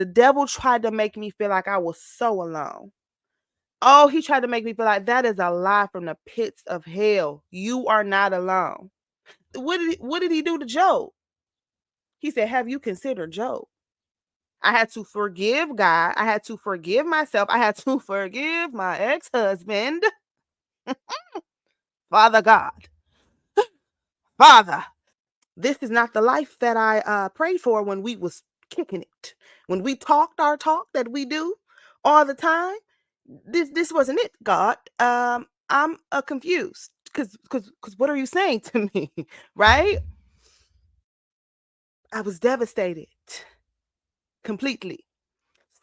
The devil tried to make me feel like I was so alone. Oh, he tried to make me feel like that is a lie from the pits of hell. You are not alone. What did he do to Job? He said, "Have you considered Job?" I had to forgive God. I had to forgive myself. I had to forgive my ex-husband. Father God, Father, this is not the life that I prayed for when we was kicking it. When we talked our talk that we do all the time. This wasn't it, God. I'm confused because what are you saying to me, right? I was devastated completely.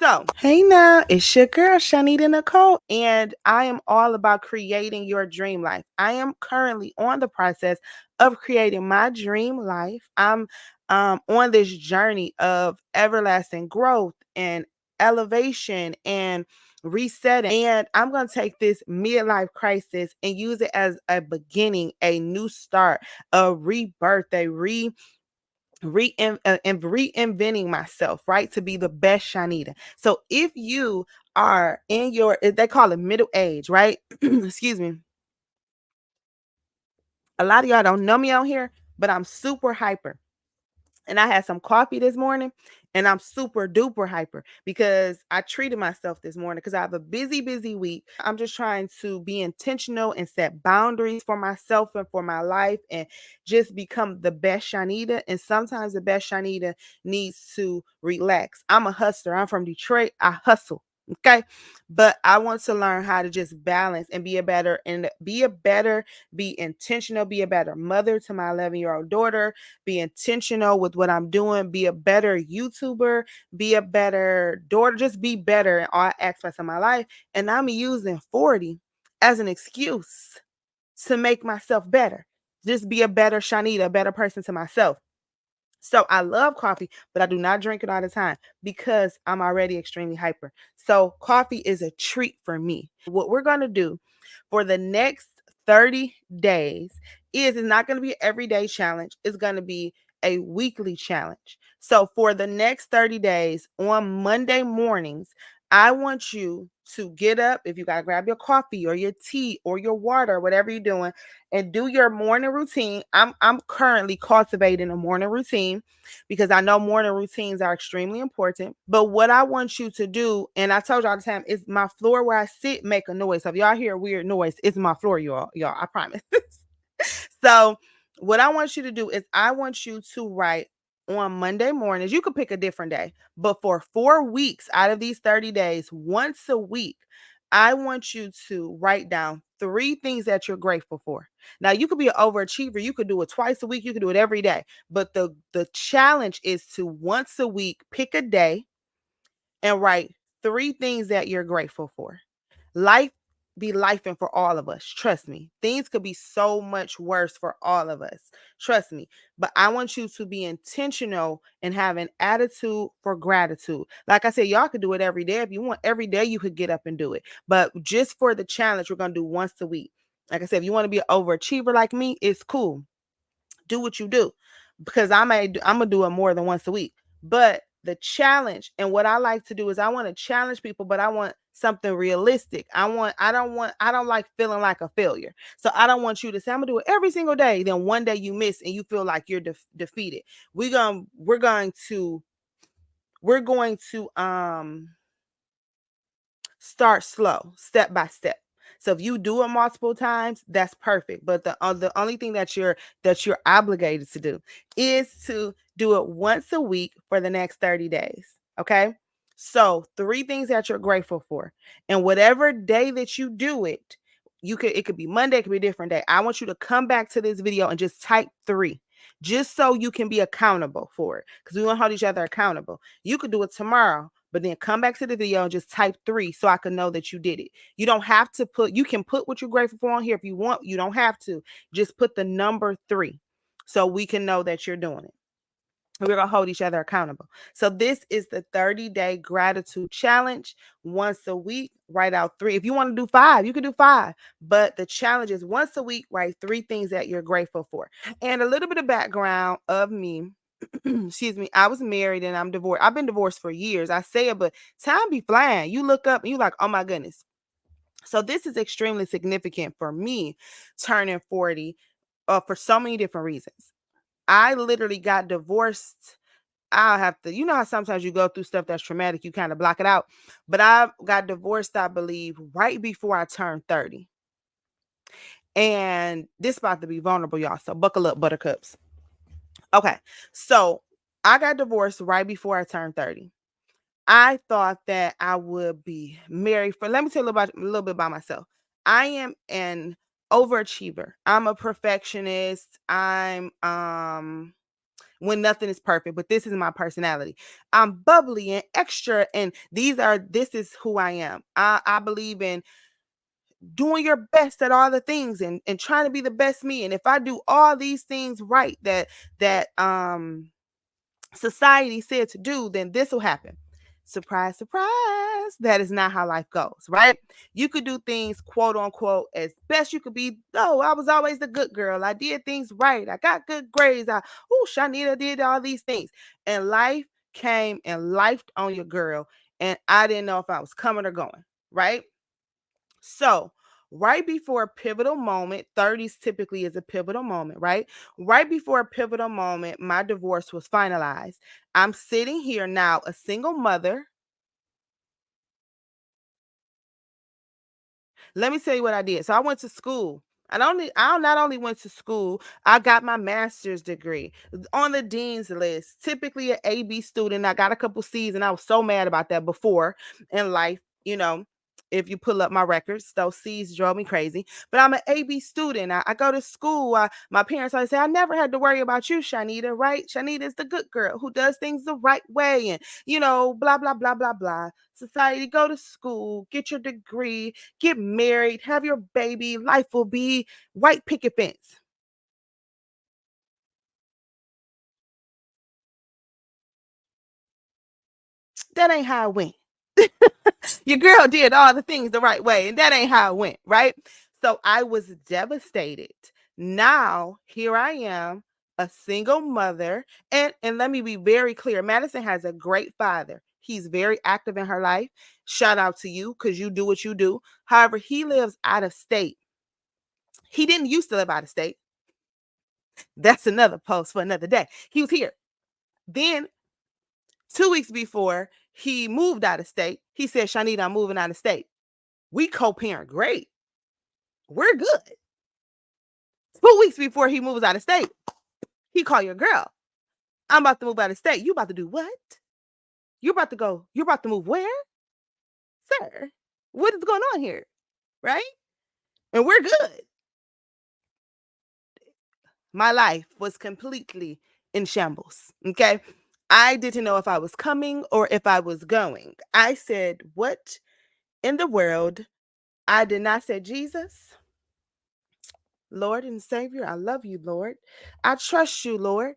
So, hey now, it's your girl, Shanita Nicole, and I am all about creating your dream life. I am currently on the process of creating my dream life. I'm on this journey of everlasting growth and elevation and resetting. And I'm going to take this midlife crisis and use it as a beginning, a new start, a rebirth, and reinventing myself, right? To be the best Shanita. So if you are in your, they call it middle age, right? Excuse me. A lot of y'all don't know me out here, but I'm super hyper. And I had some coffee this morning and I'm super duper hyper because I treated myself this morning because I have a busy, busy week. I'm just trying to be intentional and set boundaries for myself and for my life and just become the best Shanita. And sometimes the best Shanita needs to relax. I'm a hustler. I'm from Detroit. I hustle. Okay. But I want to learn how to just balance and be intentional, be a better mother to my 11-year-old daughter, be intentional with what I'm doing, be a better YouTuber, be a better daughter, just be better in all aspects of my life. And I'm using 40 as an excuse to make myself better. Just be a better Shanita, a better person to myself. So I love coffee, but I do not drink it all the time because I'm already extremely hyper. So coffee is a treat for me. What we're going to do for the next 30 days is it's not going to be an everyday challenge. It's going to be a weekly challenge. So for the next 30 days on Monday mornings, I want you to get up. If you got to grab your coffee or your tea or your water, whatever you're doing, and do your morning routine. I'm currently cultivating a morning routine because I know morning routines are extremely important. But what I want you to do, and I told you all the time, is my floor where I sit make a noise. So if y'all hear a weird noise, it's my floor, y'all. I promise. So what I want you to do is I want you to write on Monday mornings. You could pick a different day, but for 4 weeks out of these 30 days, once a week, I want you to write down 3 things that you're grateful for. Now, you could be an overachiever. You could do it twice a week. You could do it every day. But the challenge is to once a week pick a day and write 3 things that you're grateful for. Life be lifing for all of us. Trust me. Things could be so much worse for all of us. Trust me. But I want you to be intentional and have an attitude for gratitude. Like I said, y'all could do it every day. If you want every day, you could get up and do it. But just for the challenge, we're going to do once a week. Like I said, if you want to be an overachiever like me, it's cool. Do what you do because I'm gonna do it more than once a week. But the challenge and what I like to do is I want to challenge people, but I want something realistic. I don't like feeling like a failure. So I don't want you to say I'm gonna do it every single day. Then one day you miss and you feel like you're defeated. We're going to start slow, step by step. So if you do it multiple times, that's perfect. But the only thing that you're obligated to do is to do it once a week for the next 30 days. Okay? So 3 things that you're grateful for. And whatever day that you do it, it could be Monday, it could be a different day. I want you to come back to this video and just type 3 just so you can be accountable for it because we want to hold each other accountable. You could do it tomorrow, but then come back to the video and just type 3 so I can know that you did it. You don't have to you can put what you're grateful for on here if you want. You don't have to. Just put the number 3 so we can know that you're doing it. We're going to hold each other accountable. So this is the 30-day gratitude challenge. Once a week, write out 3. If you want to do 5, you can do 5. But the challenge is once a week, write 3 things that you're grateful for. And a little bit of background of me. excuse me, I was married and I'm divorced. I've been divorced for years. I say it, but time be flying. You look up and you like, oh my goodness. So this is extremely significant for me turning 40 for so many different reasons. I literally got divorced. I'll have to, you know how sometimes you go through stuff that's traumatic, you kind of block it out. But I got divorced, I believe, right before I turned 30. And this about to be vulnerable, y'all. So buckle up, buttercups. Okay. So I got divorced right before I turned 30. I thought that I would be married for, let me tell you a little bit about myself. I am an overachiever. I'm a perfectionist. I'm when nothing is perfect, but this is my personality. I'm bubbly and extra, and this is who I am. I believe in doing your best at all the things and trying to be the best me. And if I do all these things right that society said to do, then this will happen. Surprise, surprise. That is not how life goes, right? You could do things, quote unquote, as best you could be. Oh, I was always the good girl. I did things right. I got good grades. Shanita did all these things. And life came and lifed on your girl. And I didn't know if I was coming or going, right? So, right before a pivotal moment, 30s typically is a pivotal moment, right? Right before a pivotal moment, my divorce was finalized. I'm sitting here now, a single mother. Let me tell you what I did. So I went to school. I not only went to school, I got my master's degree on the dean's list. Typically an AB student. I got a couple C's, and I was so mad about that before in life. If you pull up my records, those C's drove me crazy. But I'm an AB student. I go to school. My parents always say, I never had to worry about you, Shanita, right? Shanita is the good girl who does things the right way. And, blah, blah, blah, blah, blah. Society, go to school, get your degree, get married, have your baby. Life will be white picket fence. That ain't how it went. Your girl did all the things the right way, and that ain't how it went, right? So I was devastated. Now, here I am, a single mother, and let me be very clear. Madison has a great father. He's very active in her life. Shout out to you because you do what you do. However, he lives out of state. He didn't used to live out of state. That's another post for another day. He was here. Then 2 weeks before he moved out of state, he said, Shanita, I'm moving out of state. We co-parent great. We're good. 2 weeks before he moves out of state, he called your girl. I'm about to move out of state. You about to do what? You're about to go. You're about to move where? Sir, what is going on here? Right? And we're good. My life was completely in shambles. Okay. I didn't know if I was coming or if I was going. I said, what in the world? I did not say, Jesus, Lord and Savior, I love you, Lord. I trust you, Lord.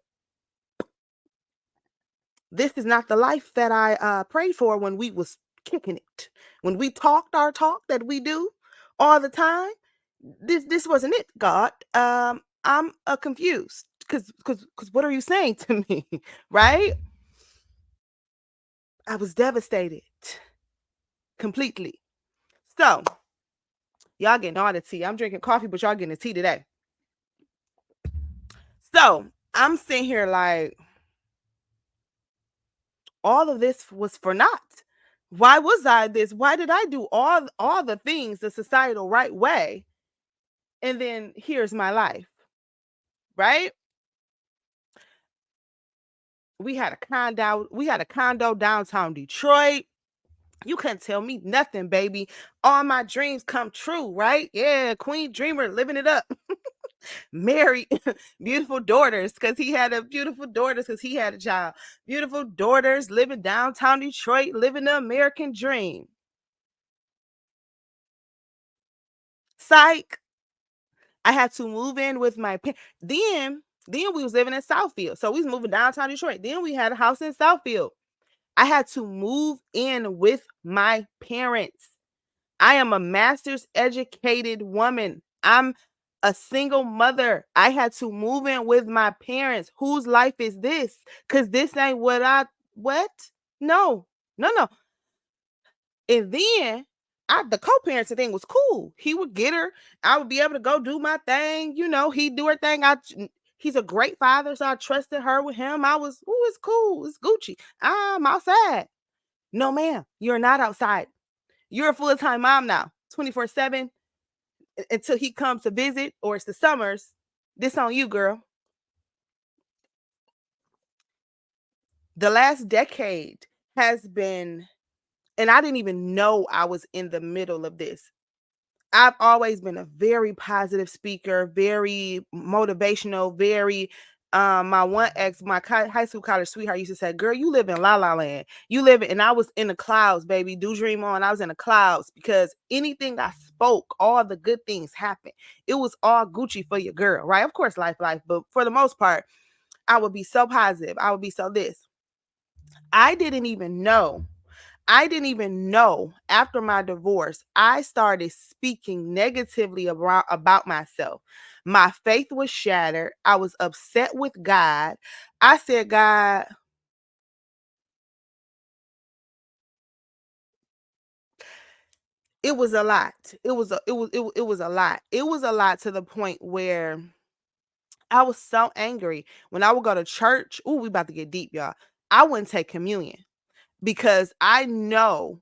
This is not the life that I prayed for when we was kicking it. When we talked our talk that we do all the time. This wasn't it, God. I'm confused because what are you saying to me, right? I was devastated completely. So y'all getting all the tea. I'm drinking coffee, but y'all getting the tea today. So I'm sitting here like, all of this was for naught. Why was I this? Why did I do all the things the societal right way? And then here's my life, right? We had a condo downtown Detroit. You couldn't tell me nothing, baby. All my dreams come true, right? Yeah, Queen Dreamer living it up. Married, beautiful daughters because he had a beautiful daughters because he had a child. Beautiful daughters living downtown Detroit, living the American dream. Psych. I had to move in with my parents. Then we was living in Southfield. So we was moving downtown Detroit. Then we had a house in Southfield. I had to move in with my parents. I am a master's educated woman. A single mother. I had to move in with my parents. Whose life is this? Because this ain't what? No, no, no. And then the co-parenting thing was cool. He would get her. I would be able to go do my thing. He'd do her thing. He's a great father, so I trusted her with him. It's cool. It's Gucci. I'm outside. No, ma'am, you're not outside. You're a full-time mom now, 24/7 until he comes to visit or it's the summers. This on you, girl. The last decade has been, and I didn't even know I was in the middle of this. I've always been a very positive speaker, very motivational, very my one ex, my high school college sweetheart used to say, "Girl, you live in la la land. You live in," and I was in the clouds, baby. Do dream on. I was in the clouds because anything I spoke, all the good things happened. It was all Gucci for your girl, right? Of course, life, but for the most part, I would be so positive. I would be so this. I didn't even know I didn't even know after my divorce, I started speaking negatively about myself. My faith was shattered. I was upset with God. I said, God, it was a lot. It was a lot. It was a lot to the point where I was so angry. When I would go to church, we about to get deep, y'all. I wouldn't take communion because I know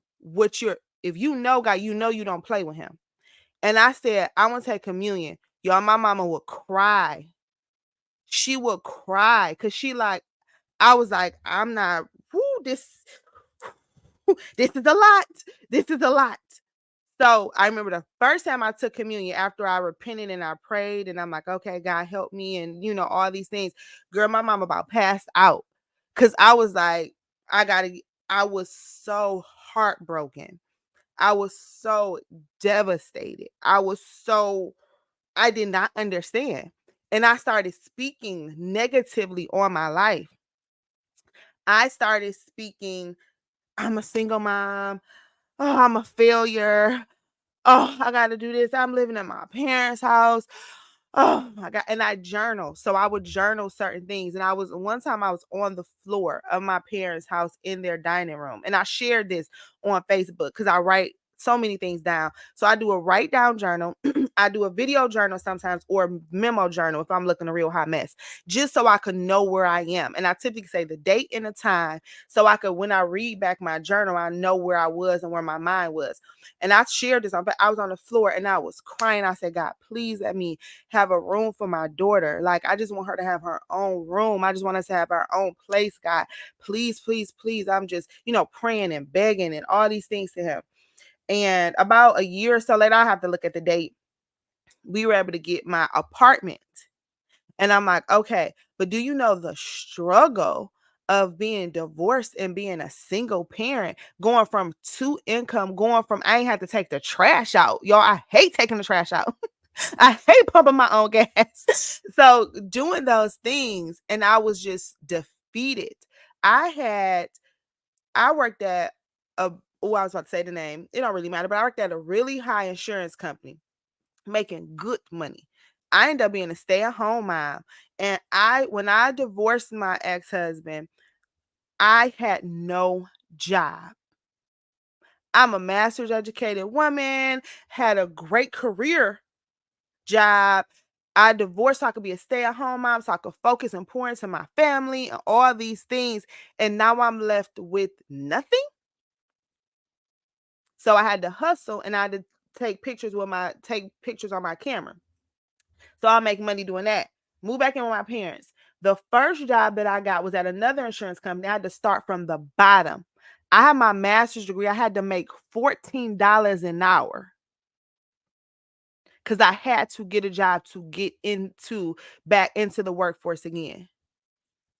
if you know God, you know you don't play with him. And I said, I want to take communion. Y'all, my mama would cry. She would cry because I was like, I'm not, this is a lot. This is a lot. So I remember the first time I took communion after I repented and I prayed and I'm like, okay, God help me. And all these things. Girl, my mom about passed out. Cause I was like, I was so heartbroken. I was so devastated. I did not understand. And I started speaking negatively on my life. I started speaking, I'm a single mom. Oh, I'm a failure. Oh, I got to do this. I'm living in my parents' house. Oh my God. And I journal. So I would journal certain things. And one time I was on the floor of my parents' house in their dining room. And I shared this on Facebook because I write so many things down. So I do a write down journal. I do a video journal sometimes or memo journal if I'm looking a real hot mess, just so I could know where I am. And I typically say the date and the time so I could, when I read back my journal, I know where I was and where my mind was. And I shared this. I was on the floor and I was crying. I said, God, please let me have a room for my daughter. Like, I just want her to have her own room. I just want us to have our own place, God. Please, please, please. I'm just, praying and begging and all these things to him. And about a year or so later, I have to look at the date. We were able to get my apartment. And I'm like, okay, but do you know the struggle of being divorced and being a single parent, going from two income, going from, I ain't have to take the trash out. Y'all, I hate taking the trash out. I hate pumping my own gas. So doing those things, and I was just defeated. I worked at I was about to say the name. It don't really matter, but I worked at a really high insurance company making good money. I ended up being a stay-at-home mom. And when I divorced my ex-husband, I had no job. I'm a master's educated woman, had a great career job. I divorced so I could be a stay-at-home mom, so I could focus and pour into my family and all these things. And now I'm left with nothing. So I had to hustle and I had to take pictures on my camera. So I'll make money doing that. Move back in with my parents. The first job that I got was at another insurance company. I had to start from the bottom. I had my master's degree. I had to make $14 an hour because I had to get a job to get back into the workforce again.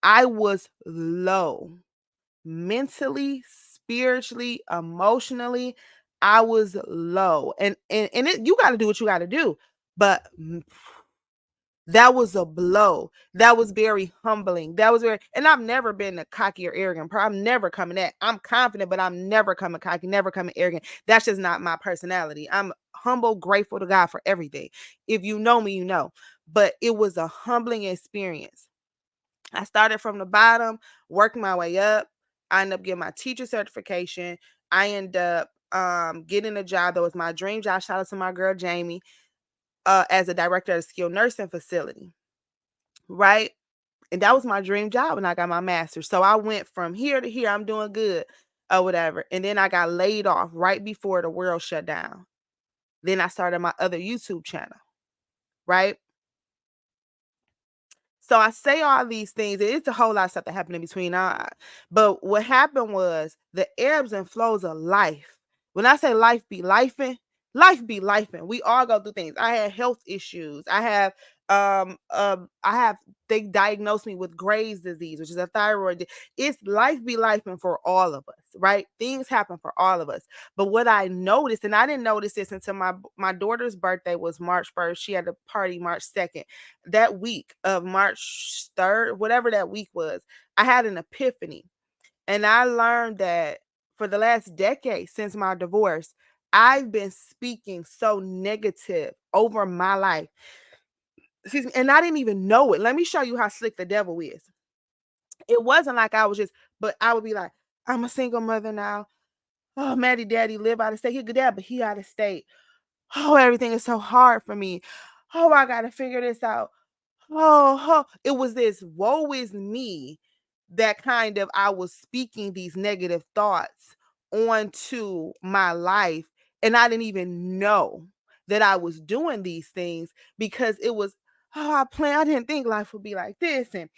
I was low mentally, spiritually, emotionally. I was low. And you got to do what you got to do. But That was a blow. That was very humbling. That was very, and I've never been a cocky or arrogant person. I'm never coming at. I'm confident, but I'm never coming cocky, never coming arrogant. That's just not my personality. I'm humble, grateful to God for everything. If you know me, you know. But it was a humbling experience. I started from the bottom, working my way up. I ended up getting my teacher certification. I ended up getting a job that was my dream job. Shout out to my girl Jamie, as a director of a skilled nursing facility, right? And that was my dream job when I got my master's. So I went from here to here. I'm doing good or whatever. And then I got laid off right before the world shut down. Then I started my other YouTube channel, right? So I say all these things. It's a whole lot of stuff that happened in between. But what happened was the ebbs and flows of life. When I say life be lifing. We all go through things. I had health issues. I have they diagnosed me with Graves' disease, which is a thyroid. It's life be lifing for all of us, right? Things happen for all of us. But what I noticed, and I didn't notice this until my daughter's birthday was March 1st. She had a party March 2nd. That week of March 3rd, whatever that week was, I had an epiphany. And I learned that for the last decade since my divorce, I've been speaking so negative over my life. Excuse me, and I didn't even know it. Let me show you how slick the devil is. It wasn't like I was just, but I would be like, I'm a single mother now. Oh, Maddie Daddy live out of state. He a good dad, but he out of state. Oh, everything is so hard for me. Oh, I gotta figure this out. Oh, it was this woe is me that kind of I was speaking these negative thoughts onto my life. And I didn't even know that I was doing these things because it was, I didn't think life would be like this. And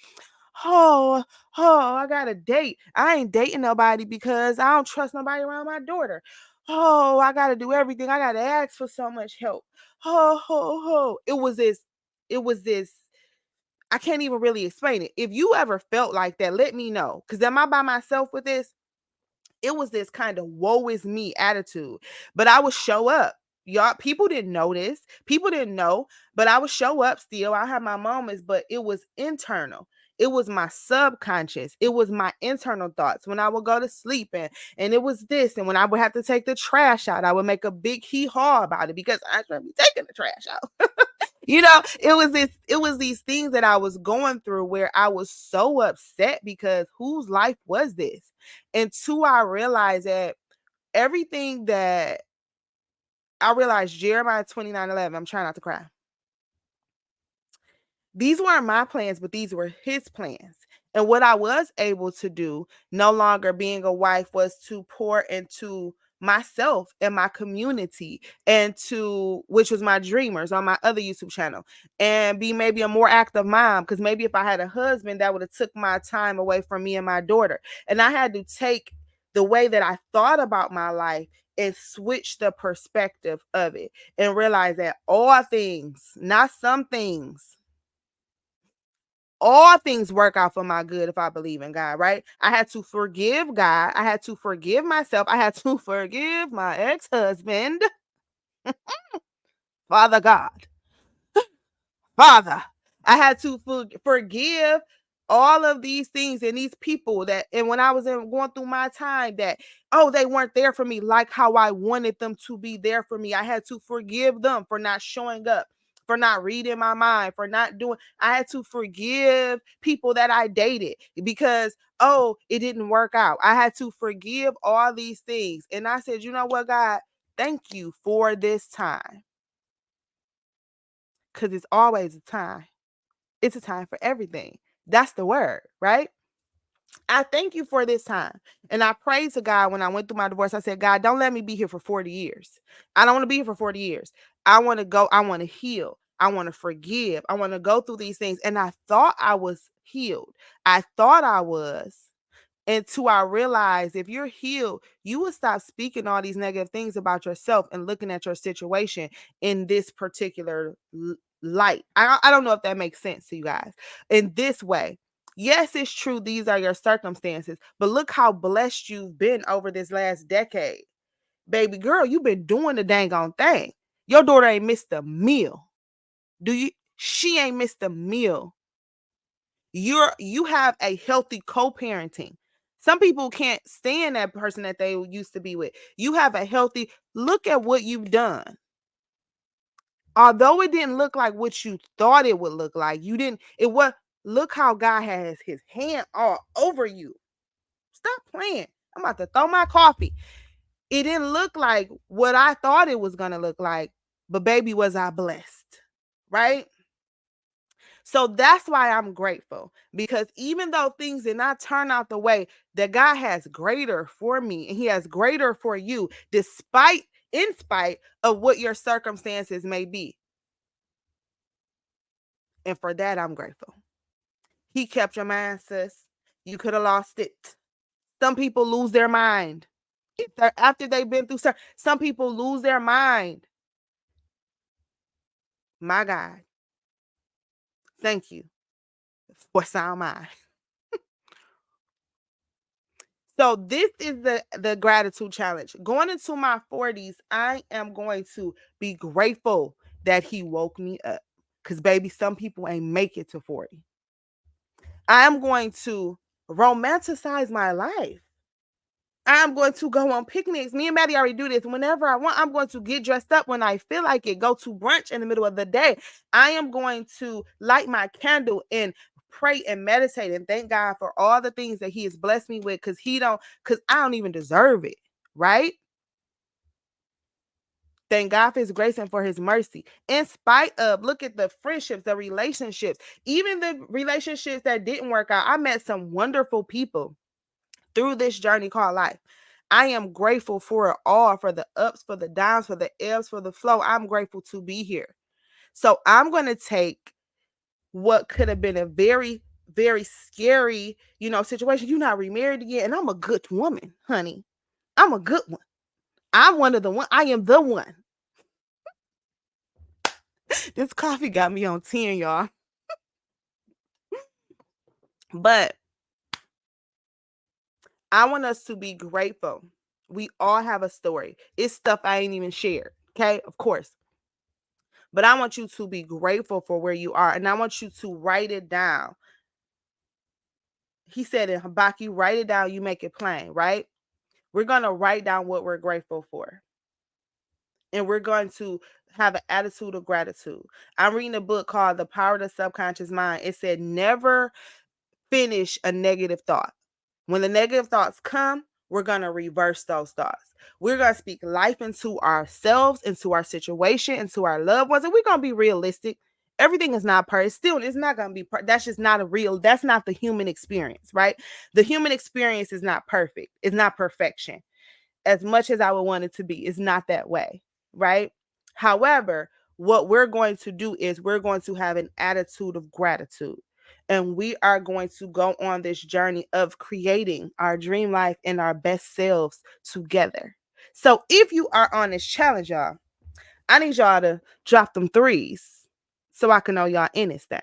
oh, I got a date. I ain't dating nobody because I don't trust nobody around my daughter. Oh, I gotta do everything. I gotta ask for so much help. It was this I can't even really explain it. If you ever felt like that, let me know. Because am I by myself with this? It was this kind of woe is me attitude. But I would show up. Y'all, people didn't know this. People didn't know, but I would show up still. I had my moments, but it was internal. It was my subconscious. It was my internal thoughts when I would go to sleep, and it was this. And when I would have to take the trash out, I would make a big hee haw about it because I should be taking the trash out. It was these things that I was going through where I was so upset because whose life was this? And two, I realized that everything that I realized Jeremiah 29:11, I'm trying not to cry. These weren't my plans, but these were his plans. And what I was able to do, no longer being a wife, was to pour into myself and my community, and to which was my dreamers on my other YouTube channel, and be maybe a more active mom, because maybe if I had a husband, that would have took my time away from me and my daughter. And I had to take the way that I thought about my life and switch the perspective of it and realize that all things, not some things, all things work out for my good if I believe in God, right? I had to forgive God. I had to forgive myself. I had to forgive my ex husband, Father God. Father, I had to forgive all of these things and these people that, and when I was going through my time that, oh, they weren't there for me like how I wanted them to be there for me. I had to forgive them for not showing up, for not reading my mind, for not doing. I had to forgive people that I dated because, oh, it didn't work out. I had to forgive all these things. And I said, you know what, God, thank you for this time, because it's always a time. It's a time for everything. That's the word, right? I thank you for this time. And I prayed to God when I went through my divorce. I said, God, don't let me be here for 40 years. I don't want to be here for 40 years. I want to go. I want to heal. I want to forgive. I want to go through these things. And I thought I was healed. I thought I was. Until I realized if you're healed, you will stop speaking all these negative things about yourself and looking at your situation in this particular light. I don't know if that makes sense to you guys. In this way, yes, it's true, these are your circumstances, but look how blessed you've been over this last decade. Baby girl, you've been doing the dang on thing. Your daughter ain't missed a meal. Do you? She ain't missed a meal. You have a healthy co-parenting. Some people can't stand that person that they used to be with. You have a healthy look at what you've done. Although it didn't look like what you thought it would look like, you didn't, it was, look how God has his hand all over you. Stop playing. I'm about to throw my coffee. It didn't look like what I thought it was going to look like, but baby, was I blessed, right? So that's why I'm grateful, because even though things did not turn out the way that God has greater for me and he has greater for you, despite, in spite of what your circumstances may be. And for that, I'm grateful. He kept your mind, sis. You could have lost it. Some people lose their mind. After they've been through, some people lose their mind. My God, thank you for sound mind. So this is the gratitude challenge. Going into my 40s, I am going to be grateful that he woke me up. Because baby, some people ain't make it to 40. I am going to romanticize my life. I'm going to go on picnics. Me and Maddie already do this. Whenever I want, I'm going to get dressed up when I feel like it. Go to brunch in the middle of the day. I am going to light my candle and pray and meditate and thank God for all the things that he has blessed me with, because I don't even deserve it. Right? Thank God for his grace and for his mercy. In spite of, look at the friendships, the relationships, even the relationships that didn't work out. I met some wonderful people through this journey called life. I am grateful for it all, for the ups, for the downs, for the ebbs, for the flow. I'm grateful to be here. So I'm going to take what could have been a very, very scary, situation. You're not remarried again. And I'm a good woman, honey. I'm a good one. I'm one of the one. I am the one. This coffee got me on 10, y'all. But I want us to be grateful. We all have a story. It's stuff I ain't even shared. Okay, of course. But I want you to be grateful for where you are. And I want you to write it down. He said in Habakkuk, write it down, you make it plain, right? We're going to write down what we're grateful for. And we're going to have an attitude of gratitude. I'm reading a book called The Power of the Subconscious Mind. It said, never finish a negative thought. When the negative thoughts come, we're going to reverse those thoughts. We're going to speak life into ourselves, into our situation, into our loved ones. And we're going to be realistic. Everything is not perfect. Still, it's not going to be that's just not that's not the human experience, right? The human experience is not perfect. It's not perfection. As much as I would want it to be, it's not that way, right? However, what we're going to do is we're going to have an attitude of gratitude. And we are going to go on this journey of creating our dream life and our best selves together. So if you are on this challenge, y'all, I need y'all to drop them threes so I can know y'all in this thing.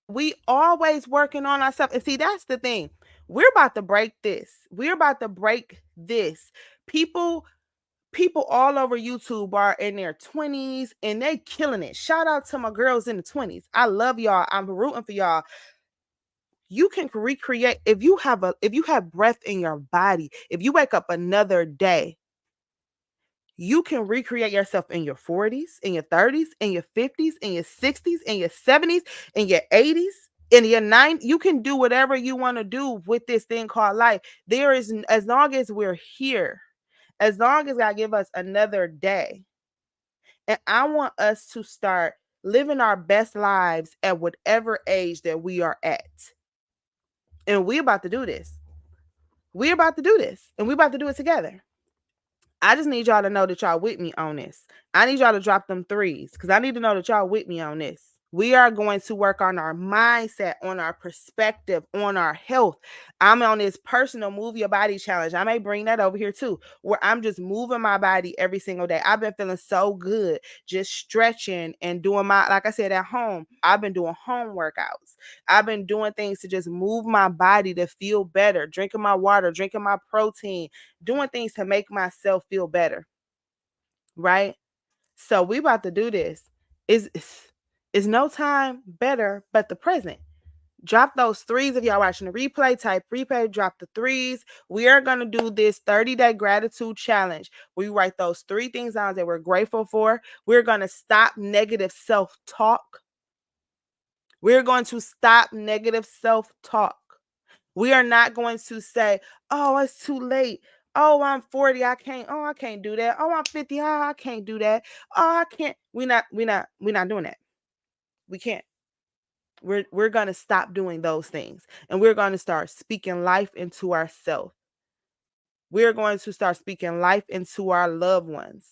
We always working on ourselves. And see, that's the thing. We're about to break this. We're about to break this. People all over YouTube are in their 20s and they killing it. Shout out to my girls in the 20s. I love y'all. I'm rooting for y'all. You can recreate if you have breath in your body. If you wake up another day, you can recreate yourself in your 40s, in your 30s, in your 50s, in your 60s, in your 70s, in your 80s, in your 90s. You can do whatever you want to do with this thing called life. There is, as long as we're here, as long as God give us another day. And I want us to start living our best lives at whatever age that we are at. And we're about to do this. We're about to do this. And we're about to do it together. I just need y'all to know that y'all with me on this. I need y'all to drop them threes because I need to know that y'all with me on this. We are going to work on our mindset, on our perspective, on our health. I'm on this personal move your body challenge. I may bring that over here too, where I'm just moving my body every single day. I've been feeling so good, just stretching and doing like I said, at home, I've been doing home workouts. I've been doing things to just move my body to feel better, drinking my water, drinking my protein, doing things to make myself feel better. Right? So we about to do this. Is no time better but the present. Drop those threes if y'all watching the replay. Type replay, drop the threes. We are going to do this 30-day gratitude challenge. We write those 3 things down that we're grateful for. We're going to stop negative self-talk. We're going to stop negative self-talk. We are not going to say, oh, it's too late. Oh, I'm 40. I can't do that. Oh, I'm 50. Oh, I can't do that. Oh, I can't. We're not doing that. We can't. We're going to stop doing those things, and we're going to start speaking life into ourselves. We're going to start speaking life into our loved ones.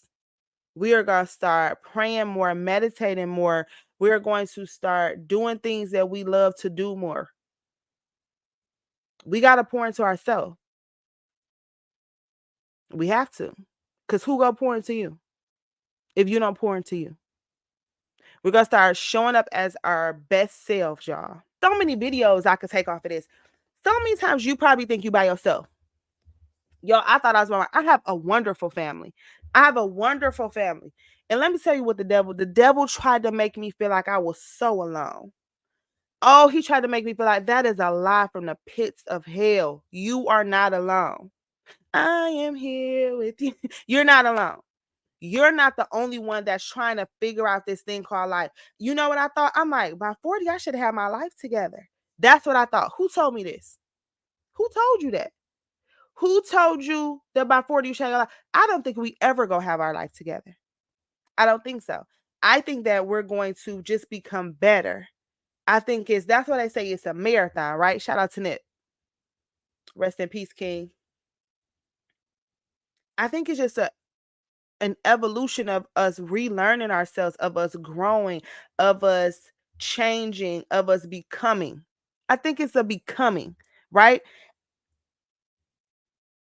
We are going to start praying more, meditating more. We're going to start doing things that we love to do more. We got to pour into ourselves. We have to. Because who going to pour into you if you don't pour into you? We're going to start showing up as our best selves, y'all. So many videos I could take off of this. So many times you probably think you by yourself. Yo, I thought I was by I have a wonderful family. I have a wonderful family. And let me tell you what the devil tried to make me feel like I was so alone. Oh, he tried to make me feel like that is a lie from the pits of hell. You are not alone. I am here with you. You're not alone. You're not the only one that's trying to figure out this thing called life. You know what I thought? I'm like, by 40, I should have my life together. That's what I thought. Who told me this? Who told you that? Who told you that by 40 you should have your life? I don't think we ever go have our life together. I don't think so. I think that we're going to just become better. I think that's why they say it's a marathon, right? Shout out to Nip. Rest in peace, King. I think it's just an evolution of us relearning ourselves, of us growing, of us changing, of us becoming. I think it's a becoming, right?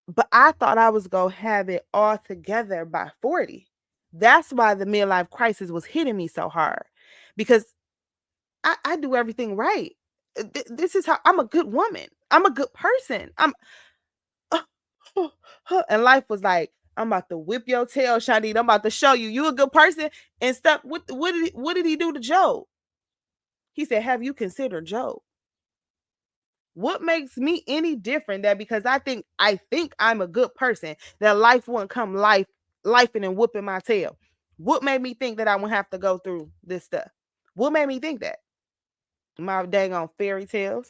But I thought I was going to have it all together by 40. That's why the midlife crisis was hitting me so hard, because I do everything right. This is how I'm a good woman. I'm a good person. And life was like, I'm about to whip your tail, Shanique. I'm about to show you a good person and stuff. What did he do to Job? He said, have you considered Job? What makes me any different that because I think I'm a good person, that life wouldn't come lifing and whooping my tail? What made me think that I would have to go through this stuff? What made me think that? My dang on fairy tales.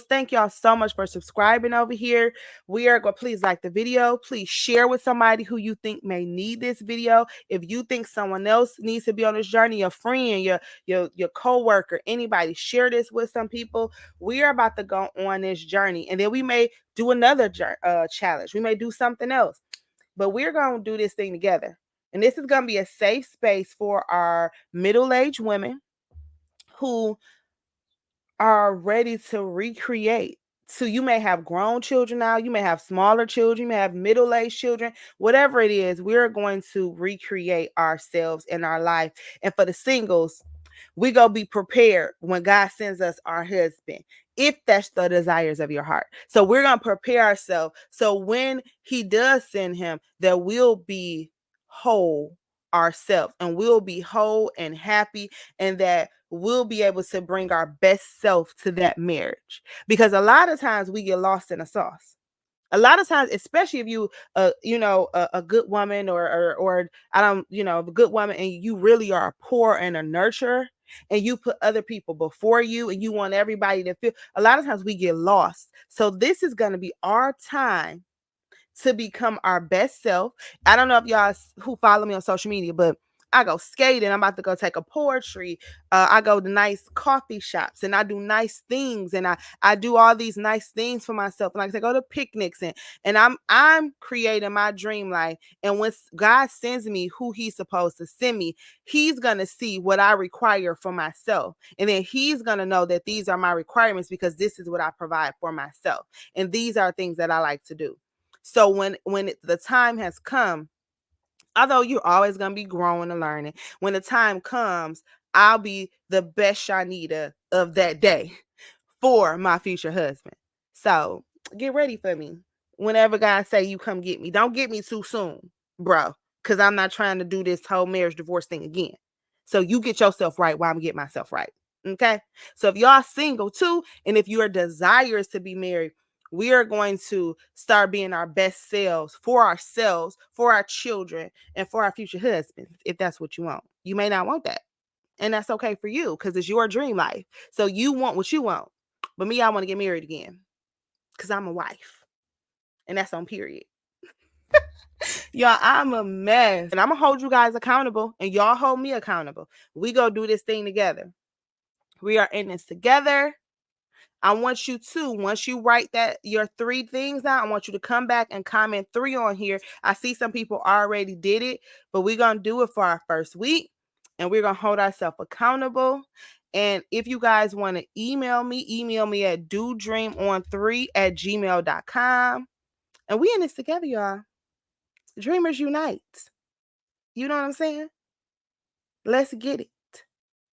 Thank y'all so much for subscribing over here. We are going to please like the video. Please share with somebody who you think may need this video. If you think someone else needs to be on this journey, your friend, your co-worker, anybody, share this with some people. We are about to go on this journey, and then we may do another challenge. We may do something else, but we're going to do this thing together. And this is going to be a safe space for our middle-aged women who are ready to recreate. So you may have grown children now, you may have smaller children, you may have middle-aged children, whatever it is, we're going to recreate ourselves in our life. And for the singles, we go be prepared when God sends us our husband, if that's the desires of your heart. So we're going to prepare ourselves. So when he does send him, that we'll be whole ourselves, and we'll be whole and happy, and that we'll be able to bring our best self to that marriage. Because a lot of times we get lost in the sauce. A lot of times, especially if you a good woman, or I don't, a good woman, and you really are a poor and a nurturer, and you put other people before you, and you want everybody to feel, a lot of times we get lost. So this is going to be our time to become our best self. I don't know if y'all who follow me on social media, but I go skating. I'm about to go take a poetry. I go to nice coffee shops, and I do nice things, and I do all these nice things for myself. And like I say, go to picnics, and I'm creating my dream life. And when God sends me who He's supposed to send me, He's gonna see what I require for myself, and then He's gonna know that these are my requirements because this is what I provide for myself, and these are things that I like to do. So when the time has come, although you're always going to be growing and learning, when the time comes, I'll be the best Shanita of that day for my future husband. So get ready for me. Whenever God say you come get me, don't get me too soon. bro, because I'm not trying to do this whole marriage divorce thing again. So you get yourself right while I'm getting myself right. Okay. So if y'all single too, and if you are desirous to be married, we are going to start being our best selves for ourselves, for our children, and for our future husbands, if that's what you want. You may not want that. And that's okay for you because it's your dream life. So you want what you want. But me, I want to get married again because I'm a wife. And that's on period. Y'all, I'm a mess. And I'm going to hold you guys accountable and y'all hold me accountable. We go do this thing together. We are in this together. I want you to, once you write that your 3 things down, I want you to come back and comment 3 on here. I see some people already did it, but we're going to do it for our first week and we're going to hold ourselves accountable. And if you guys want to email me at dodreamon3@gmail.com. And we in this together, y'all. Dreamers unite. You know what I'm saying? Let's get it.